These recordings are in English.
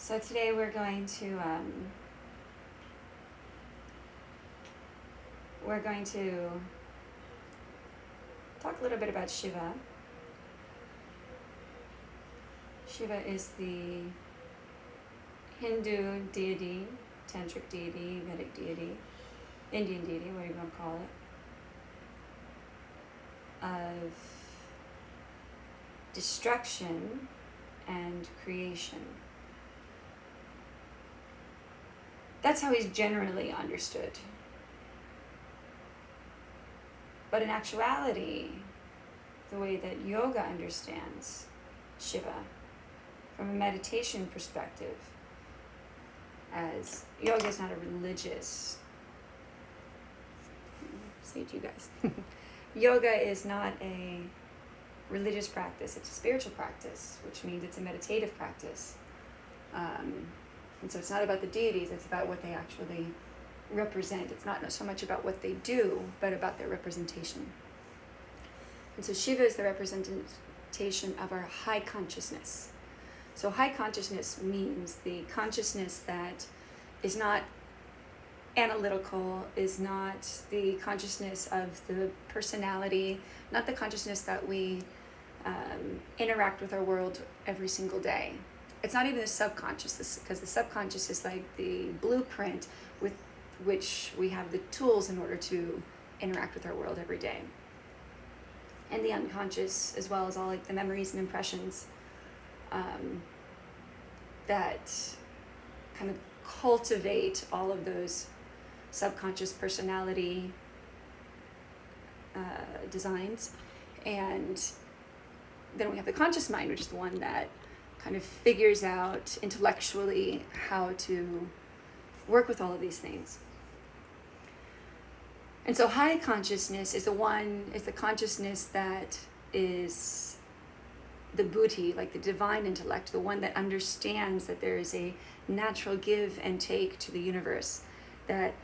So today we're going to talk a little bit about Shiva. Shiva is the Hindu deity, tantric deity, Vedic deity, Indian deity, whatever you want to call it, of destruction and creation. That's how he's generally understood. But in actuality, the way that yoga understands Shiva, from a meditation perspective, as yoga is not a religious, say it to you guys, yoga is not a religious practice, it's a spiritual practice, which means it's a meditative practice. And so it's not about the deities, it's about what they actually represent. It's not so much about what they do, but about their representation. And so Shiva is the representation of our high consciousness. So high consciousness means the consciousness that is not analytical, is not the consciousness of the personality, not the consciousness that we interact with our world every single day. It's not even the subconscious, because the subconscious is like the blueprint with which we have the tools in order to interact with our world every day. And the unconscious, as well as all like the memories and impressions that kind of cultivate all of those subconscious personality designs. And then we have the conscious mind, which is the one that kind of figures out intellectually how to work with all of these things. And so high consciousness is the consciousness that is the buddhi, like the divine intellect, the one that understands that there is a natural give and take to the universe, that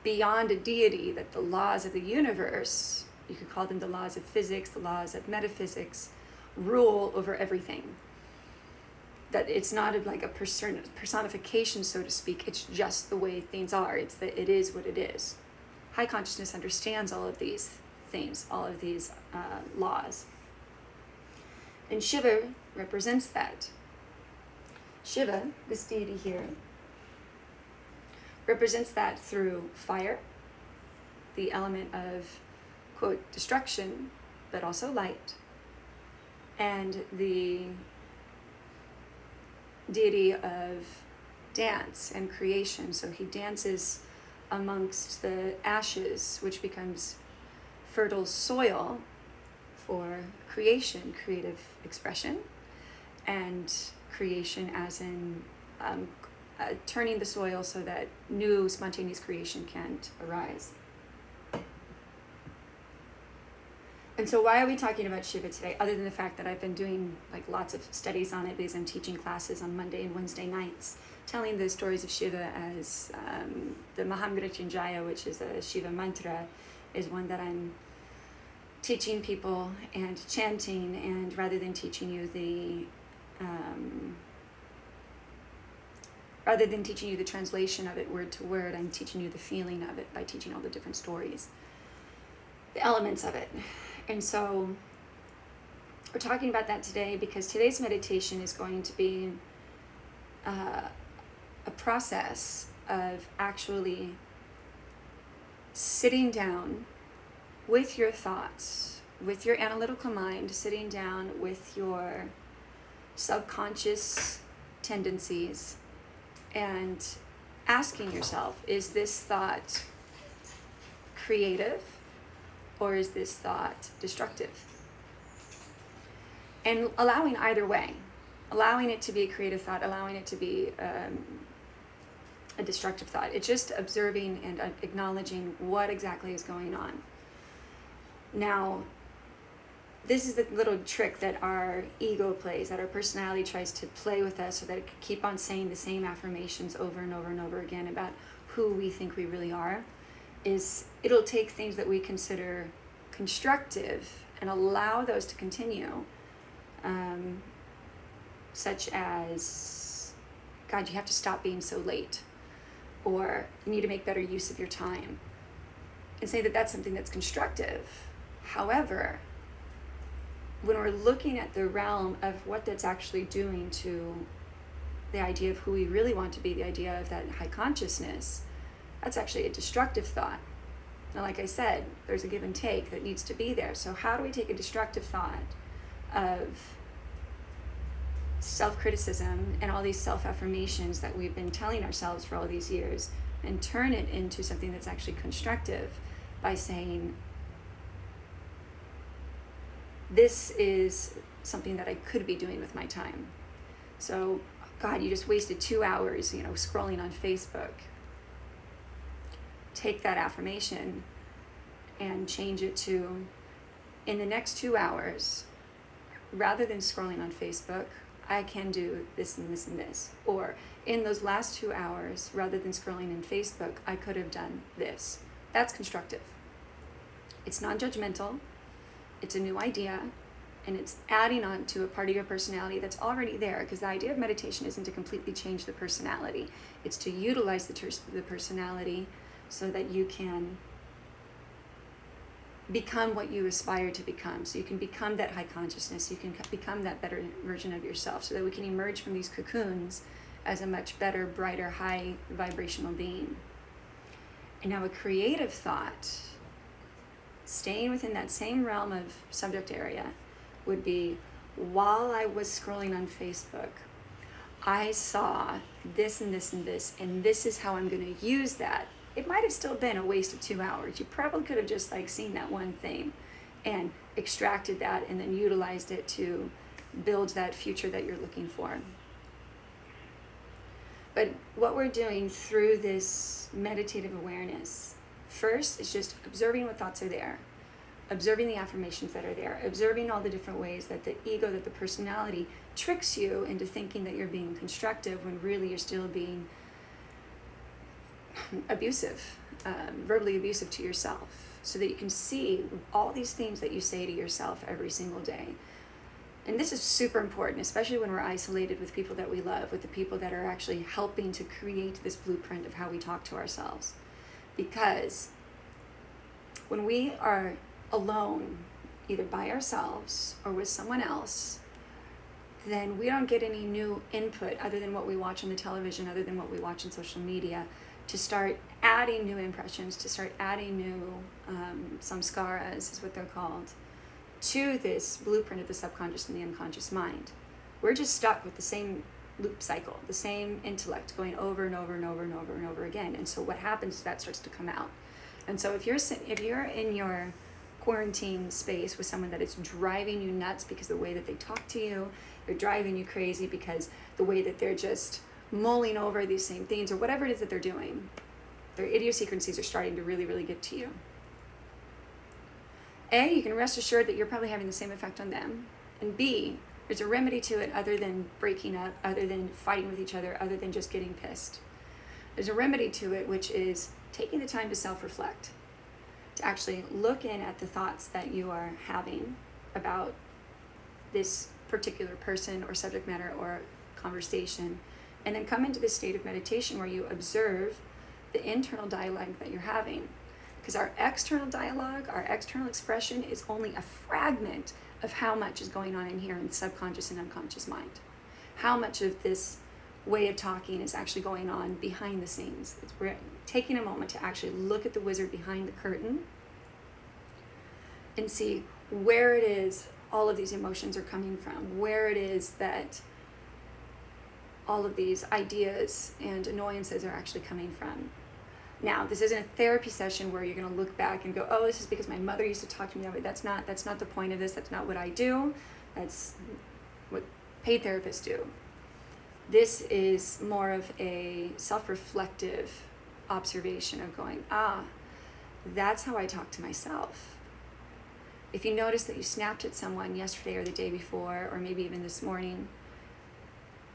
beyond a deity, that the laws of the universe, you could call them the laws of physics, the laws of metaphysics, rule over everything. That it's not like a personification, so to speak, it's just the way things are. It's that it is what it is. High consciousness understands all of these things, all of these laws. And Shiva represents that. Shiva, this deity here, represents that through fire, the element of, quote, destruction, but also light, and the deity of dance and creation. So he dances amongst the ashes, which becomes fertile soil for creation, creative expression, and creation as in turning the soil so that new spontaneous creation can arise. And so why are we talking about Shiva today, other than the fact that I've been doing like lots of studies on it because I'm teaching classes on Monday and Wednesday nights, telling the stories of Shiva as the Mahamrityunjaya, which is a Shiva mantra, is one that I'm teaching people and chanting, and rather than teaching you the translation of it word to word, I'm teaching you the feeling of it by teaching all the different stories, the elements of it. And so we're talking about that today because today's meditation is going to be a process of actually sitting down with your thoughts, with your analytical mind, sitting down with your subconscious tendencies and asking yourself, is this thought creative? Or is this thought destructive? And allowing either way, allowing it to be a creative thought, allowing it to be a destructive thought. It's just observing and acknowledging what exactly is going on. Now, this is the little trick that our ego plays, that our personality tries to play with us so that it can keep on saying the same affirmations over and over and over again about who we think we really are. Is it'll take things that we consider constructive and allow those to continue, such as God, you have to stop being so late, or you need to make better use of your time, and say that that's something that's constructive. However, when we're looking at the realm of what that's actually doing to the idea of who we really want to be, the idea of that high consciousness, that's actually a destructive thought. Now, like I said, there's a give and take that needs to be there. So how do we take a destructive thought of self-criticism and all these self-affirmations that we've been telling ourselves for all these years and turn it into something that's actually constructive by saying, this is something that I could be doing with my time. So, God, you just wasted 2 hours, scrolling on Facebook. Take that affirmation and change it to, in the next 2 hours, rather than scrolling on Facebook, I can do this and this and this. Or in those last 2 hours, rather than scrolling in Facebook, I could have done this. That's constructive. It's non-judgmental. It's a new idea, and it's adding on to a part of your personality that's already there, because the idea of meditation isn't to completely change the personality. It's to utilize the personality so that you can become what you aspire to become. So you can become that high consciousness. You can become that better version of yourself, so that we can emerge from these cocoons as a much better, brighter, high vibrational being. And now a creative thought, staying within that same realm of subject area, would be, while I was scrolling on Facebook, I saw this and this and this, and this is how I'm going to use that. It might have still been a waste of 2 hours. You probably could have just seen that one thing and extracted that and then utilized it to build that future that you're looking for. But what we're doing through this meditative awareness, first, is just observing what thoughts are there, observing the affirmations that are there, observing all the different ways that the ego, that the personality tricks you into thinking that you're being constructive when really you're still being abusive, verbally abusive to yourself, so that you can see all these things that you say to yourself every single day. And this is super important, especially when we're isolated with people that we love, with the people that are actually helping to create this blueprint of how we talk to ourselves. Because when we are alone, either by ourselves or with someone else, then we don't get any new input other than what we watch on the television, other than what we watch on social media, to start adding new impressions, to start adding new samskaras, is what they're called, to this blueprint of the subconscious and the unconscious mind. We're just stuck with the same loop cycle, the same intellect going over and over and over and over and over again. And so what happens is that starts to come out. And so if you're in your quarantine space with someone that is driving you nuts because the way that they talk to you, they're driving you crazy because the way that they're just mulling over these same things, or whatever it is that they're doing, their idiosyncrasies are starting to really, really get to you. A, you can rest assured that you're probably having the same effect on them. And B, there's a remedy to it other than breaking up, other than fighting with each other, other than just getting pissed. There's a remedy to it, which is taking the time to self-reflect, to actually look in at the thoughts that you are having about this particular person or subject matter or conversation, and then come into this state of meditation where you observe the internal dialogue that you're having. Because our external dialogue, our external expression is only a fragment of how much is going on in here in the subconscious and unconscious mind. How much of this way of talking is actually going on behind the scenes. We're taking a moment to actually look at the wizard behind the curtain and see where it is all of these emotions are coming from, where it is that all of these ideas and annoyances are actually coming from. Now, this isn't a therapy session where you're going to look back and go, oh, this is because my mother used to talk to me that way. That's not the point of this. That's not what I do. That's what paid therapists do. This is more of a self-reflective observation of going, that's how I talk to myself. If you notice that you snapped at someone yesterday or the day before, or maybe even this morning,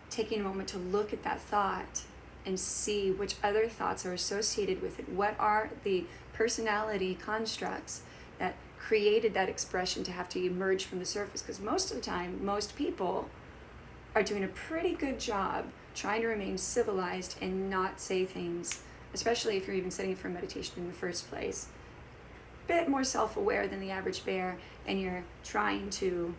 taking a moment to look at that thought and see which other thoughts are associated with it. What are the personality constructs that created that expression to have to emerge from the surface? Because most of the time, most people are doing a pretty good job trying to remain civilized and not say things, especially if you're even studying for meditation in the first place, a bit more self-aware than the average bear, and you're trying to,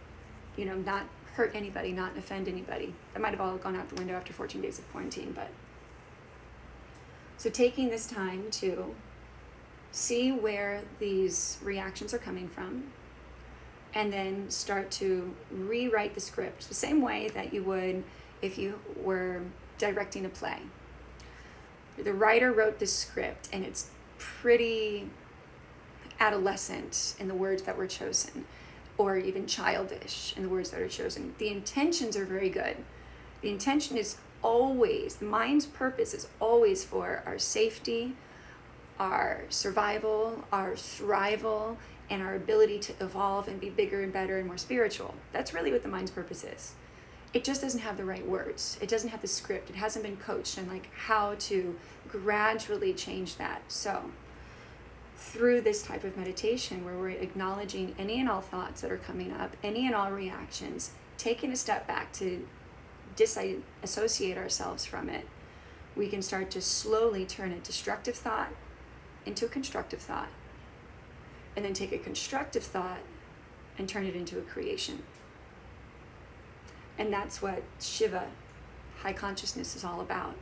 not hurt anybody, not offend anybody. That might have all gone out the window after 14 days of quarantine, but. So taking this time to see where these reactions are coming from, and then start to rewrite the script the same way that you would if you were directing a play. The writer wrote this script, and it's pretty adolescent in the words that were chosen, or even childish in the words that are chosen. The intentions are very good. The intention is always, the mind's purpose is always for our safety, our survival, our thrival, and our ability to evolve and be bigger and better and more spiritual. That's really what the mind's purpose is. It just doesn't have the right words. It doesn't have the script. It hasn't been coached in how to gradually change that. So through this type of meditation where we're acknowledging any and all thoughts that are coming up, any and all reactions, taking a step back to disassociate ourselves from it, we can start to slowly turn a destructive thought into a constructive thought, and then take a constructive thought and turn it into a creation. And that's what Shiva, high consciousness, is all about.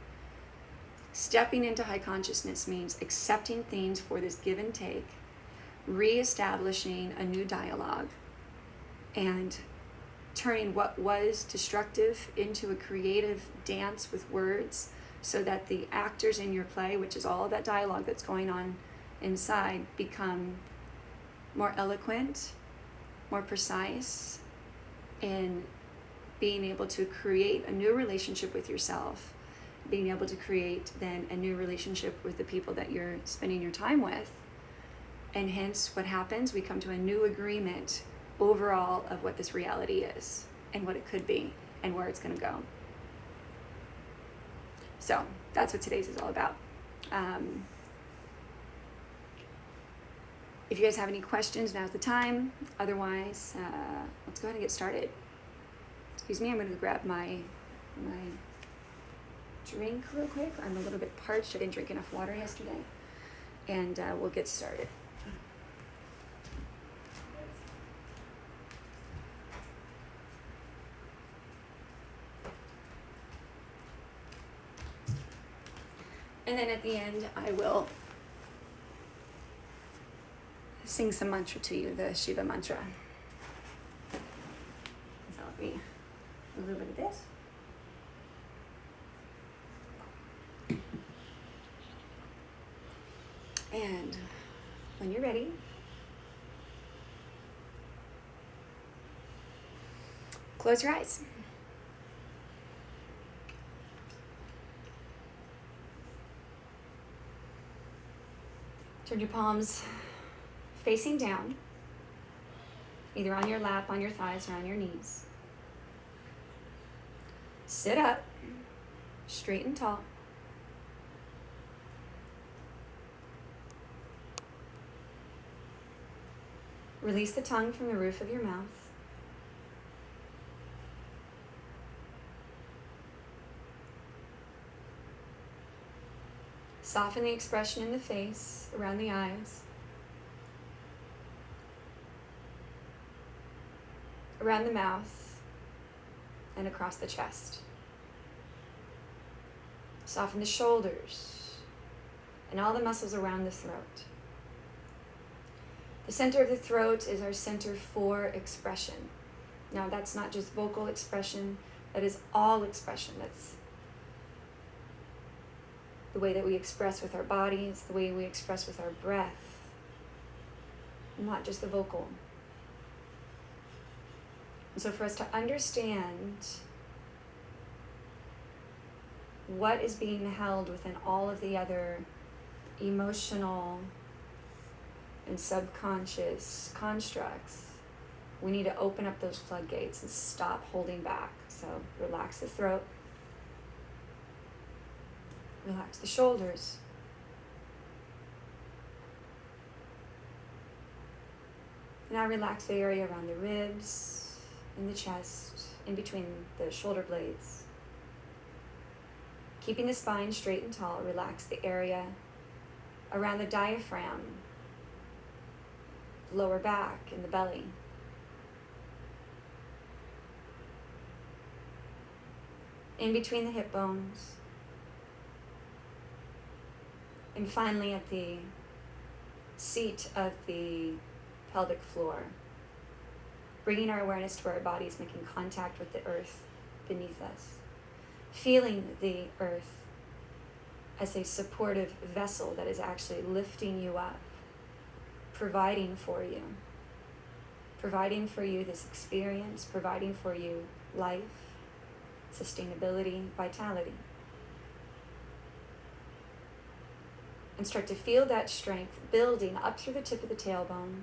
Stepping into high consciousness means accepting things for this give and take, reestablishing a new dialogue, and turning what was destructive into a creative dance with words, so that the actors in your play, which is all of that dialogue that's going on inside, become more eloquent, more precise in being able to create a new relationship with yourself, being able to create then a new relationship with the people that you're spending your time with. And hence what happens, we come to a new agreement overall of what this reality is and what it could be and where it's going to go. So that's what today's is all about. If you guys have any questions, now's the time. Otherwise, let's go ahead and get started. Excuse me, I'm going to grab my drink real quick. I'm a little bit parched. I didn't drink enough water yesterday. And we'll get started. And then at the end, I will sing some mantra to you, the Shiva mantra. So let me a little bit of this. And when you're ready, close your eyes. Turn your palms facing down, either on your lap, on your thighs, or on your knees. Sit up, straight and tall. Release the tongue from the roof of your mouth. Soften the expression in the face, around the eyes, around the mouth, and across the chest. Soften the shoulders and all the muscles around the throat. The center of the throat is our center for expression. Now, that's not just vocal expression, that is all expression. That's the way that we express with our bodies, the way we express with our breath, not just the vocal. And so for us to understand what is being held within all of the other emotional and subconscious constructs, we need to open up those floodgates and stop holding back. So relax the throat. Relax the shoulders. Now relax the area around the ribs, in the chest, in between the shoulder blades. Keeping the spine straight and tall, relax the area around the diaphragm, lower back, and the belly. In between the hip bones. And finally at the seat of the pelvic floor, bringing our awareness to our bodies, making contact with the earth beneath us, feeling the earth as a supportive vessel that is actually lifting you up, providing for you this experience, providing for you life, sustainability, vitality. And start to feel that strength building up through the tip of the tailbone,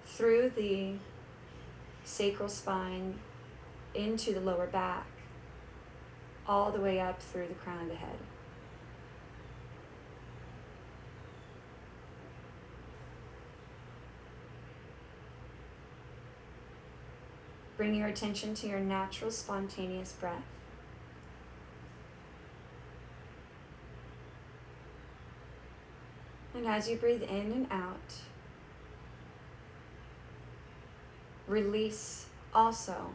through the sacral spine, into the lower back, all the way up through the crown of the head. Bring your attention to your natural, spontaneous breath. And as you breathe in and out, release also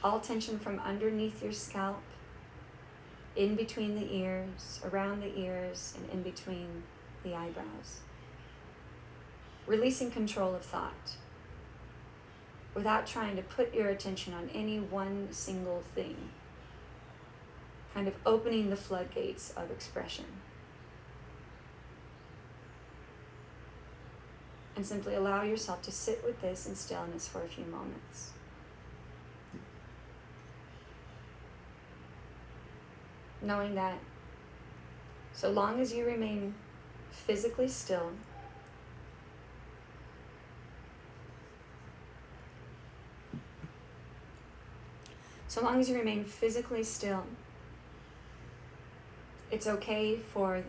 all tension from underneath your scalp, in between the ears, around the ears, and in between the eyebrows. Releasing control of thought without trying to put your attention on any one single thing. Kind of opening the floodgates of expression. And simply allow yourself to sit with this in stillness for a few moments. Knowing that so long as you remain physically still, it's okay for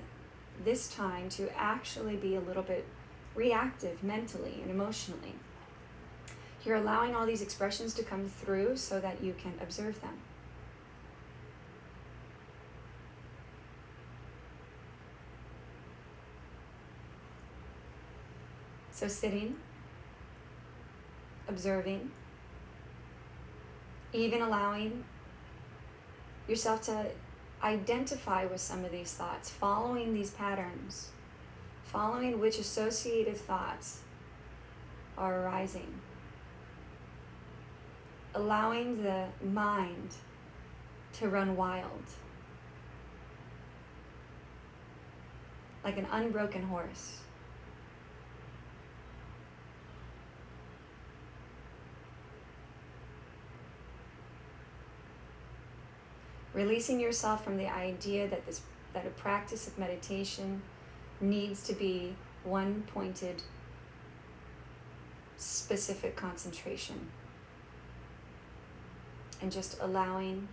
this time to actually be a little bit reactive mentally and emotionally. You're allowing all these expressions to come through so that you can observe them. So sitting, observing, even allowing yourself to identify with some of these thoughts, following these patterns, following which associated thoughts are arising. Allowing the mind to run wild, like an unbroken horse. Releasing yourself from the idea that a practice of meditation needs to be one pointed, specific concentration. And just allowing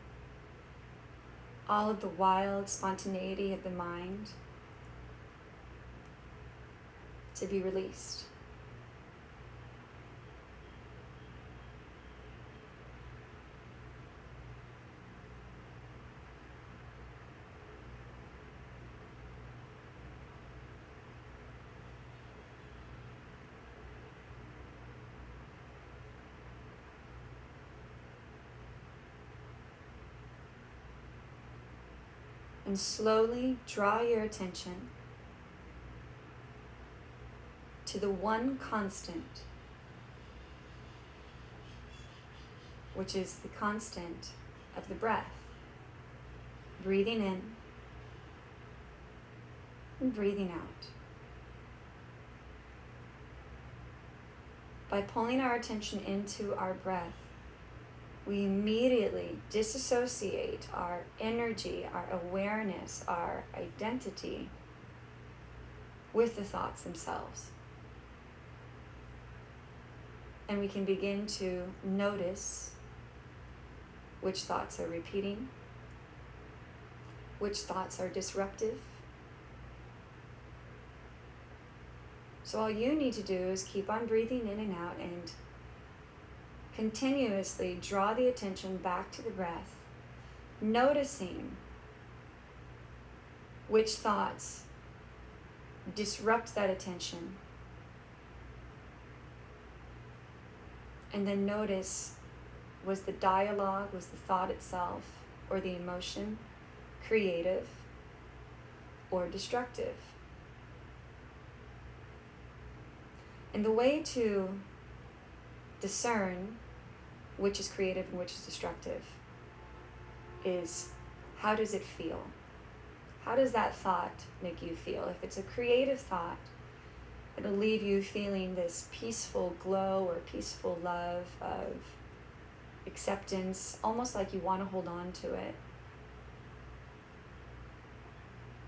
all of the wild spontaneity of the mind to be released. And slowly draw your attention to the one constant, which is the constant of the breath. Breathing in and breathing out. By pulling our attention into our breath, we immediately disassociate our energy, our awareness, our identity with the thoughts themselves. And we can begin to notice which thoughts are repeating, which thoughts are disruptive. So all you need to do is keep on breathing in and out and continuously draw the attention back to the breath, noticing which thoughts disrupt that attention. And then notice, was the dialogue, was the thought itself, or the emotion creative or destructive? And the way to discern which is creative and which is destructive is, how does it feel? How does that thought make you feel? If it's a creative thought, it'll leave you feeling this peaceful glow or peaceful love of acceptance, almost like you want to hold on to it.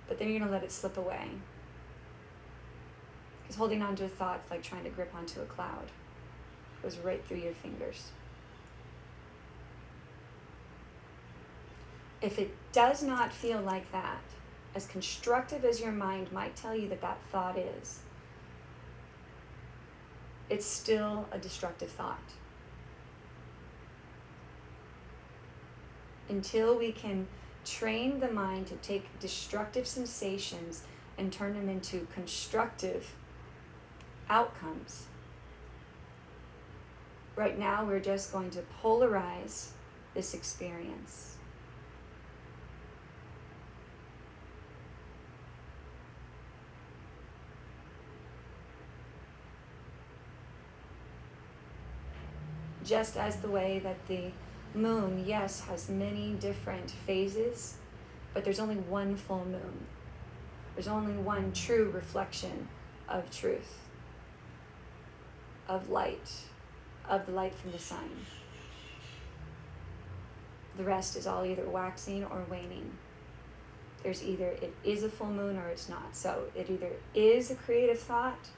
But then you're going to let it slip away. Because holding on to a thought is like trying to grip onto a cloud. It goes right through your fingers. If it does not feel like that, as constructive as your mind might tell you that that thought is, it's still a destructive thought. Until we can train the mind to take destructive sensations and turn them into constructive outcomes. Right now, we're just going to polarize this experience. Just as the way that the moon, yes, has many different phases, but there's only one full moon. There's only one true reflection of truth, of the light from the sun. The rest is all either waxing or waning. There's either it is a full moon or it's not. So it either is a creative thought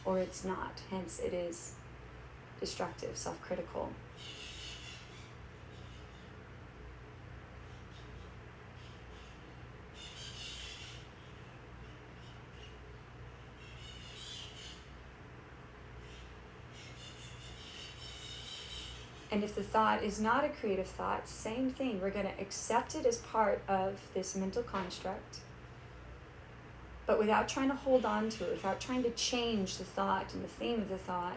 or it's not. Hence it is destructive, self-critical. And if the thought is not a creative thought, same thing. We're going to accept it as part of this mental construct, but without trying to hold on to it, without trying to change the thought and the theme of the thought,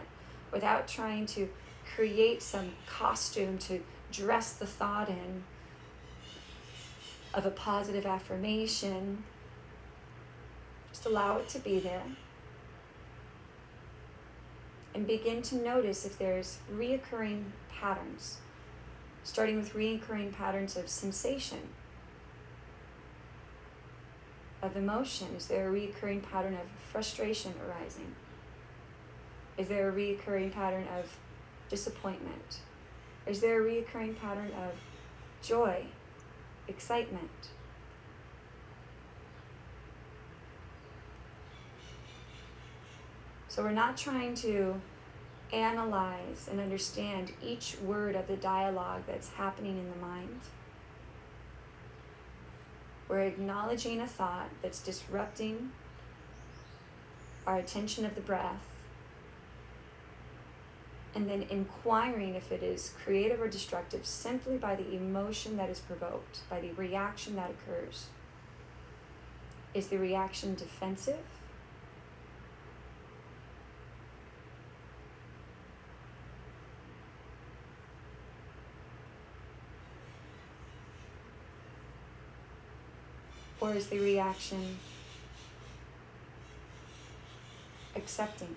without trying to create some costume to dress the thought in of a positive affirmation. Just allow it to be there. And begin to notice if there's reoccurring patterns, starting with reoccurring patterns of sensation, of emotion. Is there a reoccurring pattern of frustration arising? Is there a reoccurring pattern of disappointment? Is there a reoccurring pattern of joy, excitement? So we're not trying to analyze and understand each word of the dialogue that's happening in the mind. We're acknowledging a thought that's disrupting our attention of the breath, and then inquiring if it is creative or destructive simply by the emotion that is provoked, by the reaction that occurs. Is the reaction defensive? Or is the reaction accepting?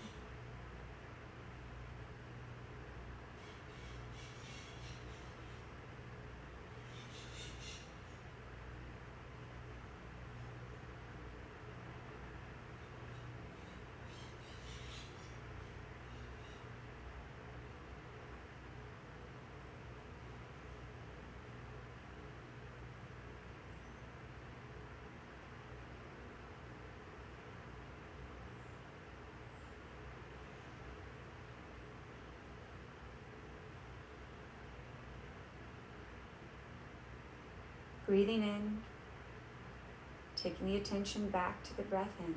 Breathing in, taking the attention back to the breath in.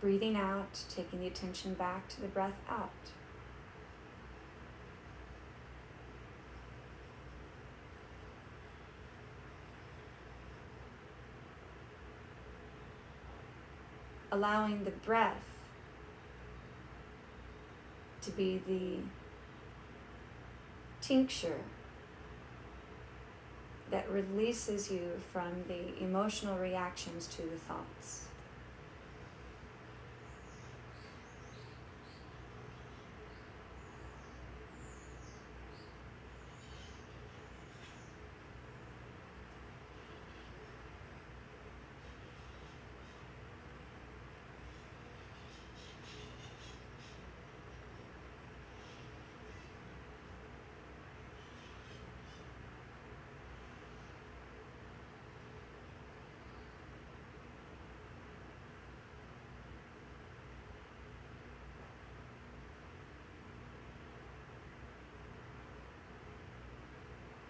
Breathing out, taking the attention back to the breath out. allowing the breath to be the tincture that releases you from the emotional reactions to the thoughts.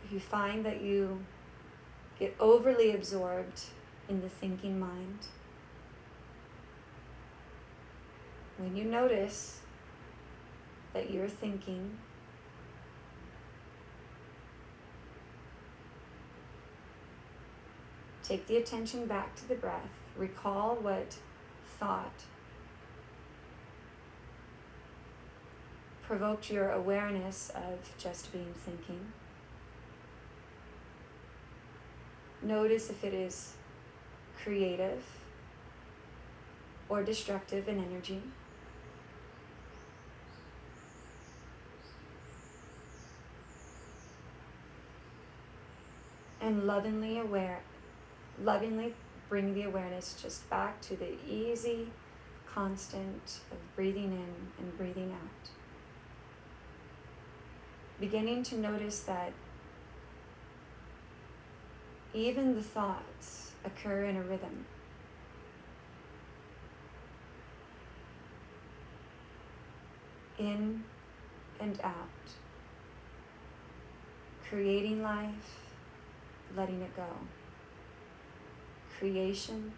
If you find that you get overly absorbed in the thinking mind, when you notice that you're thinking, take the attention back to the breath. Recall what thought provoked your awareness of just being thinking. Notice if it is creative or destructive in energy. And lovingly bring the awareness just back to the easy, constant of breathing in and breathing out. Beginning to notice that even the thoughts occur in a rhythm. In and out. Creating life, letting it go. Creation,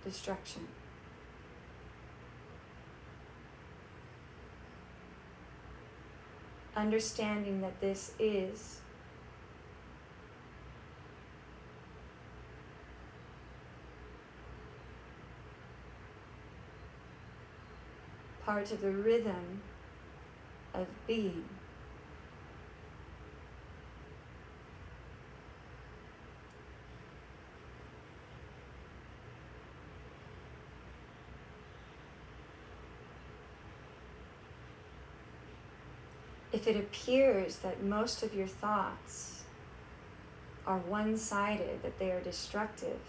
destruction. Understanding that this is part of the rhythm of being. If it appears that most of your thoughts are one-sided, that they are destructive,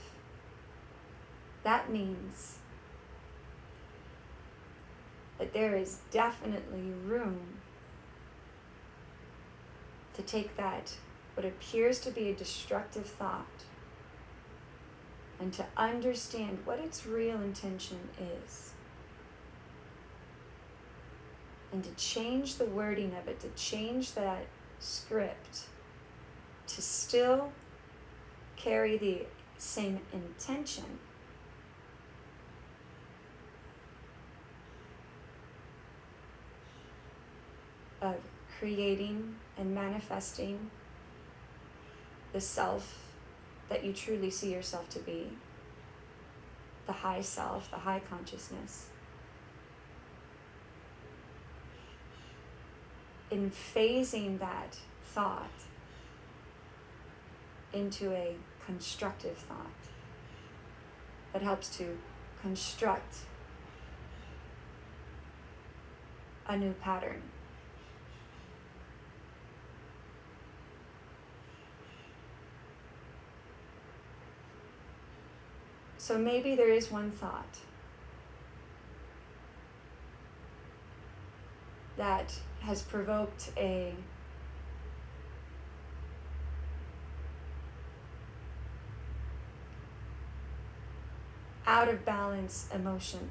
that means that there is definitely room to take that, what appears to be a destructive thought, and to understand what its real intention is. And to change the wording of it, to change that script, to still carry the same intention, of creating and manifesting the self that you truly see yourself to be, the high self, the high consciousness. In phasing that thought into a constructive thought that helps to construct a new pattern. So maybe there is one thought that has provoked a out of balance emotion.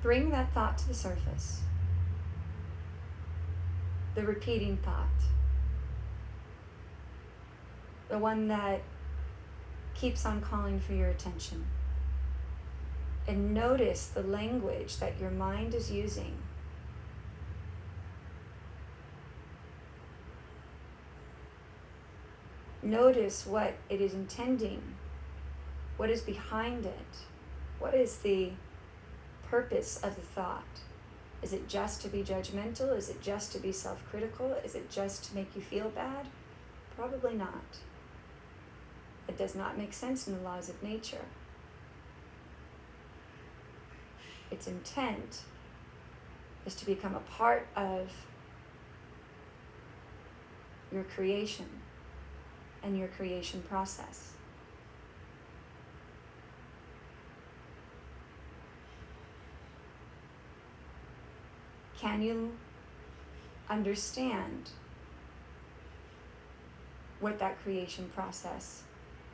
Bring that thought to the surface. The repeating thought. The one that keeps on calling for your attention. And notice the language that your mind is using. notice what it is intending, what is behind it, what is the purpose of the thought. Is it just to be judgmental? Is it just to be self-critical? Is it just to make you feel bad? Probably not. It does not make sense in the laws of nature. Its intent is to become a part of your creation and your creation process. Can you understand what that creation process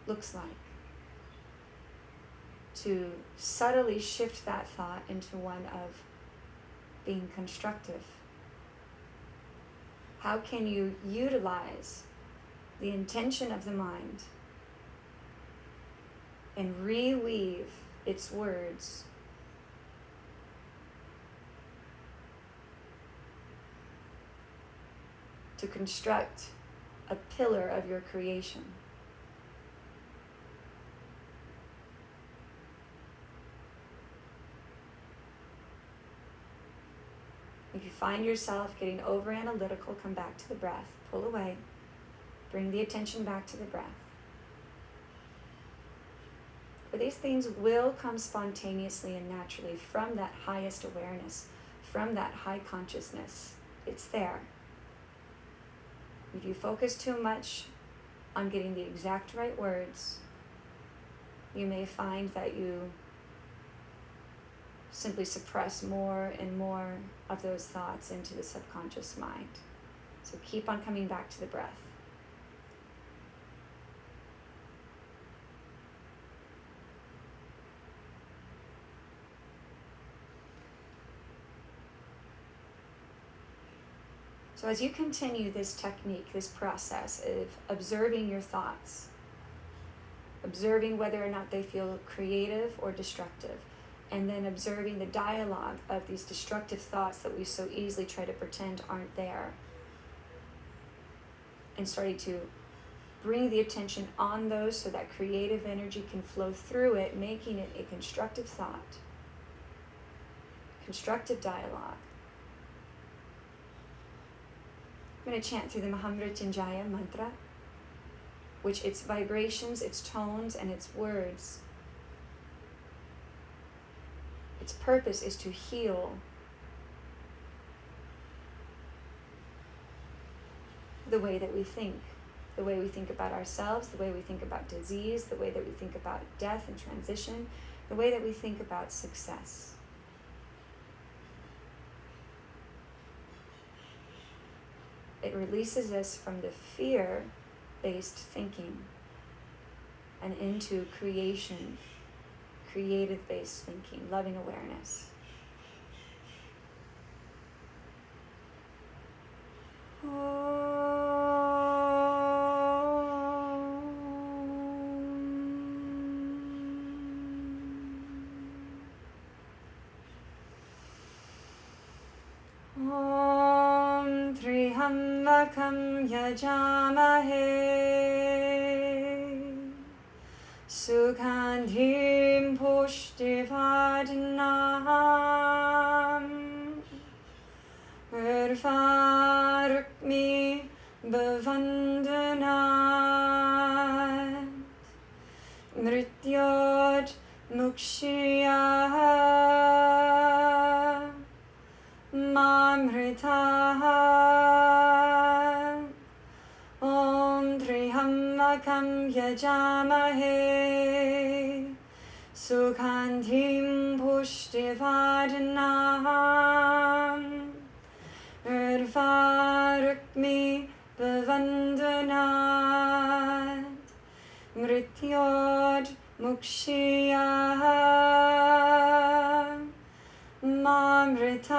looks like? To subtly shift that thought into one of being constructive. How can you utilize the intention of the mind and reweave its words to construct a pillar of your creation? If you find yourself getting over analytical, come back to the breath, pull away, bring the attention back to the breath. For these things will come spontaneously and naturally from that highest awareness, from that high consciousness. It's there. If you focus too much on getting the exact right words, you may find that you simply suppress more and more of those thoughts into the subconscious mind. So keep on coming back to the breath. So as you continue this technique, this process of observing your thoughts, observing whether or not they feel creative or destructive, and then observing the dialogue of these destructive thoughts that we so easily try to pretend aren't there, and starting to bring the attention on those so that creative energy can flow through it, making it a constructive thought, constructive dialogue. I'm going to chant through the Mahamrityunjaya mantra, which its vibrations, its tones, and its words, its purpose is to heal the way that we think about ourselves, the way we think about disease, the way that we think about death and transition, the way that we think about success. It releases us from the fear-based thinking and into creation, creative-based thinking, loving awareness. Trihambakam yajamahe Sugandhim pushtivadinam Urvarukmi bhavandanat Mrityot mukshiyah Mamritaha Om Trihambakam yajamahe Sugandhim pushtivadinam Urvarukmi bhavandanat Mrityot mukshiyah Mamritahat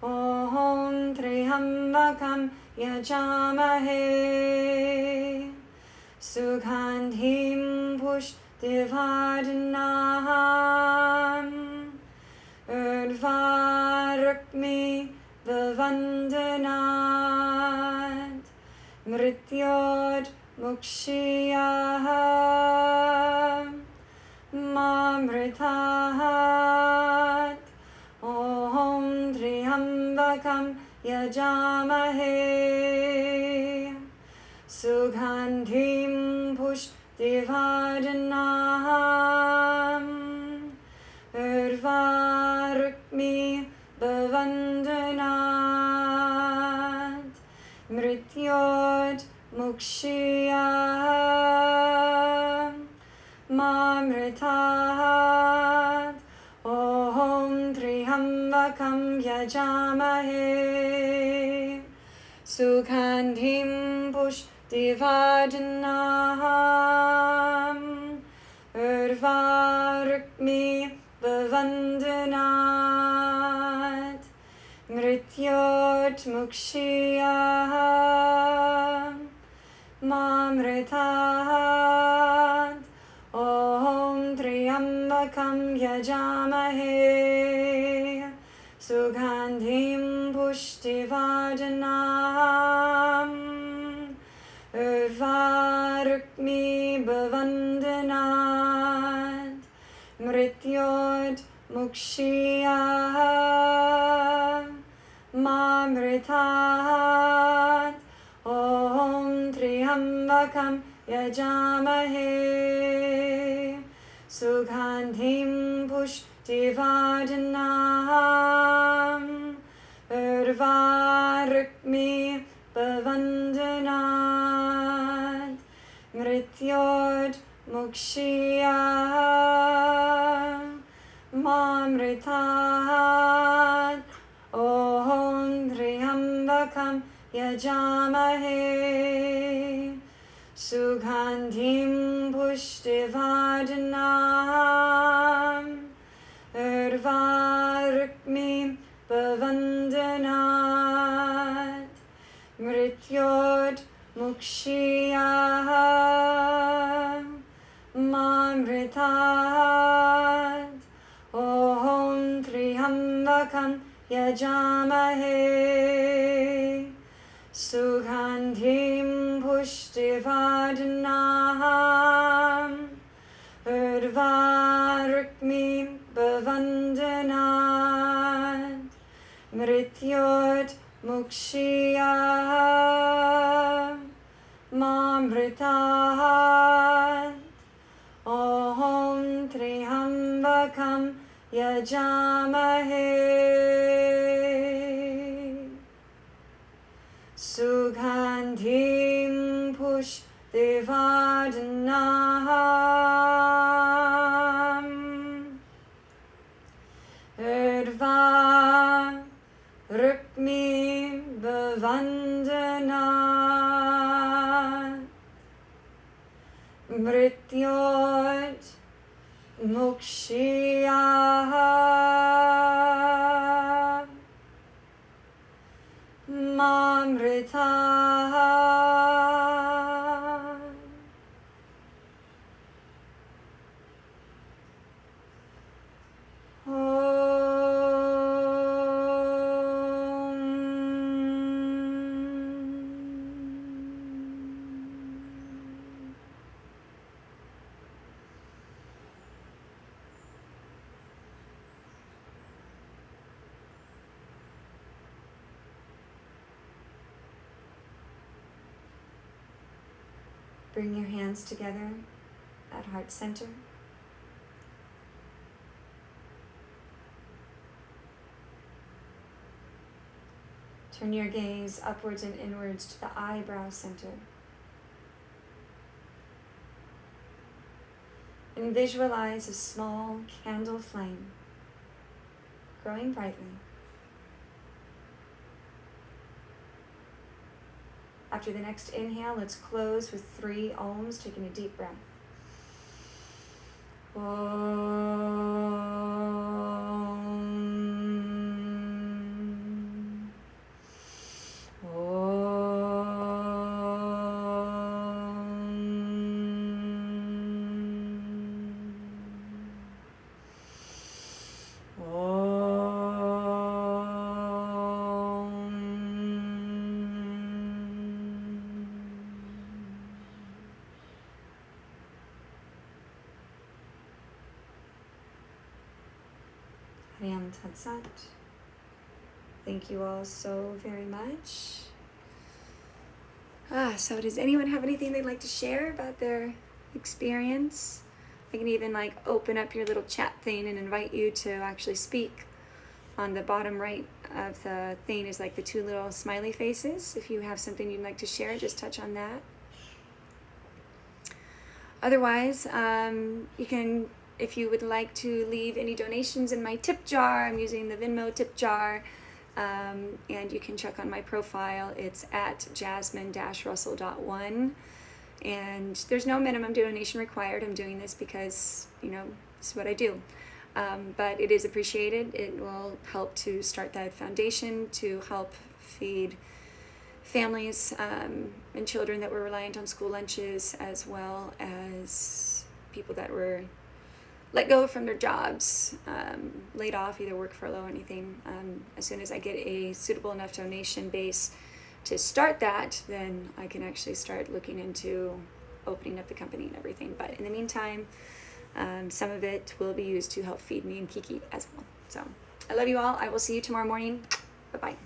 Om Trihambakam yajamahe Sugandhim pushtivadinam Urvarukmi bhavandanat Mrityot Mrityod Mukshiyah Mamritahat Om Triambakam Yajamahe Sugandhim Pushtivardhanam Urvarukmi Bhavandanat Mrityod Mukshiyah Mamritahat Om Triambakam Yajamahe Sugandhim Pushtivardhanam Urvarukmi Bhavandanat Mrityot Mukshiyah Mamritahat Om Triambakam Yajamahe Sugandhim Pushtivardhanam Urvarukmi Bhavandanat Mrityod Mukshiyah Mamritahat Om Triambakam Yajamahe Sugandhim Pushtivardhanam Urvarukmi Bhavandanat Mrityod Mukshiyah Mamritahat Om Triambakam Yajamahe Sugandhim Pushtivardhanam Urvarukmi Bhavandanat Mrityod Mukshiyah Mamritahat Om Triambakam Yajamahe Sugandhim Pushtivardhanam Urvarukmi Bhavandanat Mrityot Mukshiyah Mamritahat Om Triambakam Yajamahe Sugandhim Pushtivardhanam Urvarukmi Bhavandanat Mrityot Mukshiyah Mamritahat Bring your hands together at heart center. Turn your gaze upwards and inwards to the eyebrow center. And visualize a small candle flame growing brightly. After the next inhale, let's close with 3 Oms, taking a deep breath. Om. and Tatsat. Thank you all so very much. So does anyone have anything they'd like to share about their experience? I can even open up your little chat thing and invite you to actually speak. On the bottom right of the thing is the two little smiley faces. If you have something you'd like to share, just touch on that. Otherwise, you can, if you would like to leave any donations in my tip jar, I'm using the Venmo tip jar, and you can check on my profile. It's at jasmine-russell.1, and there's no minimum donation required. I'm doing this because, it's what I do. But it is appreciated. It will help to start that foundation to help feed families and children that were reliant on school lunches, as well as people that were let go from their jobs, laid off, either work furlough or anything. As soon as I get a suitable enough donation base to start that, then I can actually start looking into opening up the company and everything. But in the meantime, some of it will be used to help feed me and Kiki as well. So I love you all. I will see you tomorrow morning. Bye-bye.